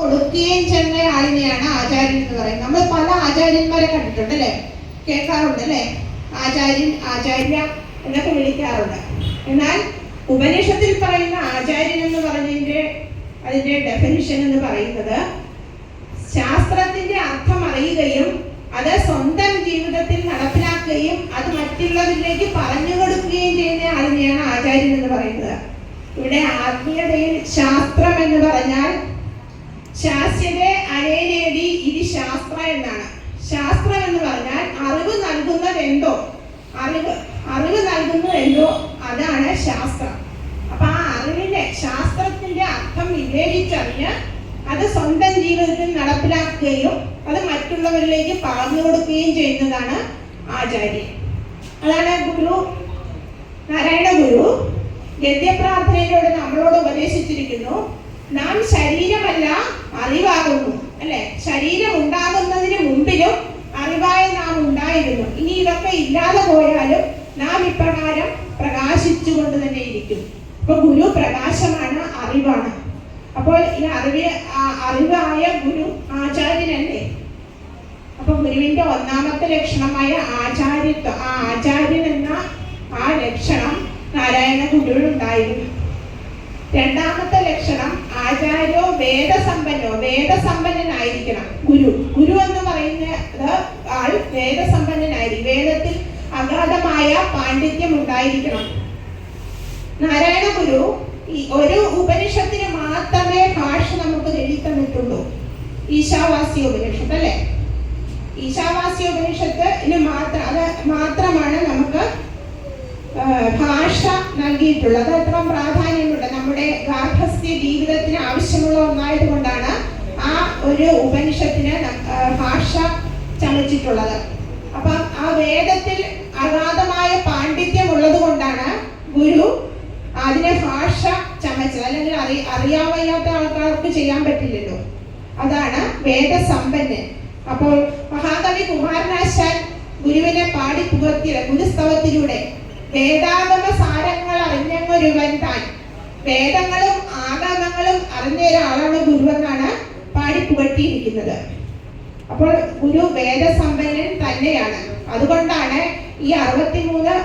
കൊടുക്കുകയും ചെയ്യുന്ന ആളിനെയാണ് ആചാര്യൻ എന്ന് പറയുന്നത്. നമ്മൾ പല ആചാര്യന്മാരെ കണ്ടിട്ടുണ്ട് അല്ലേ, കേൾക്കാറുണ്ട് അല്ലേ, ആചാര്യൻ ആചാര്യ എന്നൊക്കെ വിളിക്കാറുണ്ട്. എന്നാൽ ഉപനിഷത്തിൽ പറയുന്ന ആചാര്യൻ എന്ന് അതിന്റെ ഡെഫിനിഷൻ എന്ന് പറയുന്നത് ശാസ്ത്രത്തിന്റെ അർത്ഥം അറിയുകയും അത് സ്വന്തം ജീവിതത്തിൽ നടപ്പിലാക്കുകയും അത് മറ്റുള്ളവരിലേക്ക് പറഞ്ഞു കൊടുക്കുകയും ചെയ്യുന്ന ആളിനെയാണ് ആചാര്യൻ എന്ന് പറയുന്നത്. ഇവിടെ ആത്മീയതയിൽ ശാസ്ത്രം എന്ന് പറഞ്ഞാൽ ശാസ്ത്രത്തെ അനേനേടി ഇത് ശാസ്ത്ര എന്നാണ്. ശാസ്ത്രം എന്ന് പറഞ്ഞാൽ അറിവ് നൽകുന്നതെന്തോ അതാണ് ശാസ്ത്രം. അപ്പൊ ആ അറിവിന്റെ ശാസ്ത്രത്തിന്റെ അർത്ഥം വിവേചിച്ചറിഞ്ഞ് അത് സ്വന്തം ജീവിതത്തിൽ നടപ്പിലാക്കുകയും അത് മറ്റുള്ളവരിലേക്ക് പറഞ്ഞു കൊടുക്കുകയും ചെയ്യുന്നതാണ് ആചാര്യൻ. അതാണ് ഗുരു. നാരായണ ഗുരു ഗദ്യപ്രാർത്ഥനയിലൂടെ നമ്മളോട് ഉപദേശിച്ചിരിക്കുന്നു, നാം ശരീരമല്ല അറിവാകുന്നു അല്ലെ. ശരീരം ഉണ്ടാകുന്നതിന് മുമ്പിലും അറിവായി നാം ഉണ്ടായിരുന്നു. ഇനി ഇതൊക്കെ ഇല്ലാതെ പോയാലും നാം ഇപ്രകാരം പ്രകാശിച്ചുകൊണ്ട് തന്നെ ഇരിക്കും. അപ്പൊ ഗുരു പ്രകാശമാണ്, അറിവാണ്. അപ്പോൾ ഈ അറിവായ ഗുരു ആചാര്യനല്ലേ. അപ്പൊ ഗുരുവിന്റെ ഒന്നാമത്തെ ലക്ഷണമായ ആചാര്യത്വം, ആ ആചാര്യൻ എന്ന ആ ലക്ഷണം നാരായണ ഗുരുവിനുണ്ടായിരുന്നു. രണ്ടാമത്തെ ലക്ഷണം ആചാര്യോ വേദസമ്പന്നനായിരിക്കണം. ഗുരു എന്ന് പറയുന്നത് ആൾ വേദസമ്പന്നനായിരിക്കും, വേദത്തിൽ അഗാധമായ പാണ്ഡിത്യം ഉണ്ടായിരിക്കണം. നാരായണ ഗുരു ഒരു ഉപനിഷത്തിന് മാത്രമേ ഭാഷ നമുക്ക് എഴുതി തന്നിട്ടുള്ളൂ, ഈശാവാസ്യ ഉപനിഷത്ത് അല്ലെ. ഈശാവാസ്യ ഉപനിഷത്തിന് മാത്രമാണ് നമുക്ക് ഭാഷ നൽകിയിട്ടുള്ളത്. അത് എത്ര പ്രാധാന്യമുണ്ട്, നമ്മുടെ ഗാർഹസ്ഥ്യ ജീവിതത്തിന് ആവശ്യമുള്ള ഒന്നായതുകൊണ്ടാണ് ആ ഒരു ഉപനിഷത്തിന് ഭാഷ ചമച്ചിട്ടുള്ളത്. അപ്പം ആ വേദത്തിൽ അഗാധമായ പാണ്ഡിത്യം ഉള്ളത് കൊണ്ടാണ് ഗുരു അതിനെ ഭാഷ ചമച്ചത്. അല്ലെങ്കിൽ അറിയാവയ്യാത്ത ആൾക്കാർക്ക് ചെയ്യാൻ പറ്റില്ലല്ലോ, അതാണ് വേദസമ്പന്നൻ. അപ്പോൾ മഹാകവി കുമാരനാശാൻ ഗുരുവിനെ പാടി പുകഴ്ത്തിയത് ഗുരുസ്തവത്തിലൂടെ വേദാഗമ സാരങ്ങൾ അറിഞ്ഞൊരുവൻ താൻ. വേദങ്ങളും ആഗമങ്ങളും അറിഞ്ഞ ഒരാളാണ് ഗുരുവെന്നാണ് പാടി പുകഴ്ത്തിയിരിക്കുന്നത്. അപ്പോൾ ഗുരു വേദസമ്പന്നൻ തന്നെയാണ്. അതുകൊണ്ടാണ് ഈ 63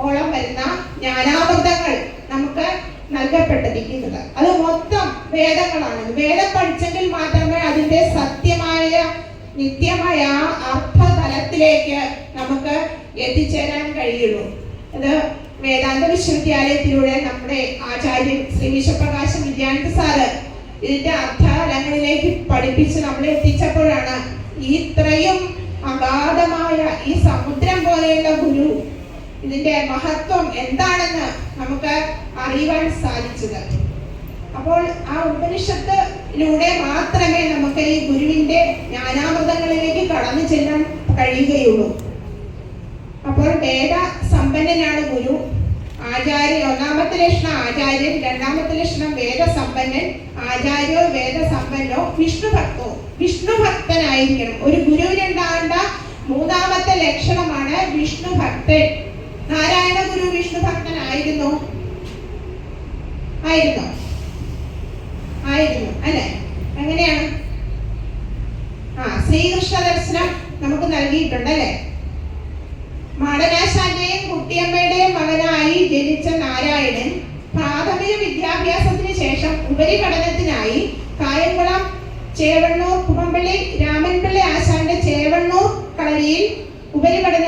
ഓളം വരുന്ന ജ്ഞാനാമൃതങ്ങൾ നമുക്ക് നൽകപ്പെട്ടിരിക്കുന്നത്. അത് മൊത്തം വേദങ്ങളാണ്. വേദം പഠിച്ചെങ്കിൽ മാത്രമേ അതിന്റെ സത്യമായ നിത്യമായ അർത്ഥതലത്തിലേക്ക് നമുക്ക് എത്തിച്ചേരാൻ കഴിയുള്ളൂ. അത് വേദാന്ത വിശ്വവിദ്യാലയത്തിലൂടെ നമ്മുടെ ആചാര്യൻ ശ്രീ വിശ്വപ്രകാശം വിദ്യാനന്ദ സാറ് ഇതിന്റെ അർത്ഥതലങ്ങളിലേക്ക് പഠിപ്പിച്ച് നമ്മളെ എത്തിച്ചപ്പോഴാണ് ഇത്രയും അഗാധമായ ഈ സമുദ്രം പോലെയുള്ള ഗുരു ഇതിന്റെ മഹത്വം എന്താണെന്ന് നമുക്ക് അറിയുവാൻ സാധിച്ചത്. അപ്പോൾ ആ ഉപനിഷത്തിലൂടെ മാത്രമേ നമുക്ക് ഈ ഗുരുവിന്റെ ജ്ഞാനാമൃതങ്ങളിലേക്ക് കടന്നു ചെല്ലാൻ കഴിയുകയുള്ളൂ. അപ്പോൾ വേദ സമ്പന്നനാണ് ഗുരു. ഒന്നാമത്തെ ലക്ഷണം ആചാര്യൻ, രണ്ടാമത്തെ ലക്ഷണം വേദസമ്പന്നൻ. ആചാര്യോ വേദസമ്പന്നോ വിഷ്ണുഭക്തോ, വിഷ്ണുഭക്തനായിരിക്കണം. ഒരു ഗുരുവിനുണ്ടാകേണ്ട മൂന്നാമത്തെ ലക്ഷണമാണ് വിഷ്ണുഭക്തൻ. നാരായണ ഗുരു വിഷ്ണുഭക്തനായിരുന്നു അല്ലെ. എങ്ങനെയാണ്? ശ്രീകൃഷ്ണ ദർശനം നമുക്ക് നൽകിയിട്ടുണ്ട് അല്ലെ. മാടനാശാന്റെയും കുട്ടിയമ്മയുടെയും മകനായി ജനിച്ച നാരായണൻ പ്രാഥമിക വിദ്യാഭ്യാസത്തിന് ശേഷം ഉപരിപഠനത്തിനായി കായംകുളം ചേവണ്ണൂർ കുമ്മമ്പള്ളി രാമൻപിള്ളി ആശാന്റെ ചേവണ്ണൂർ കളരിയിൽ ഉപരിപഠനം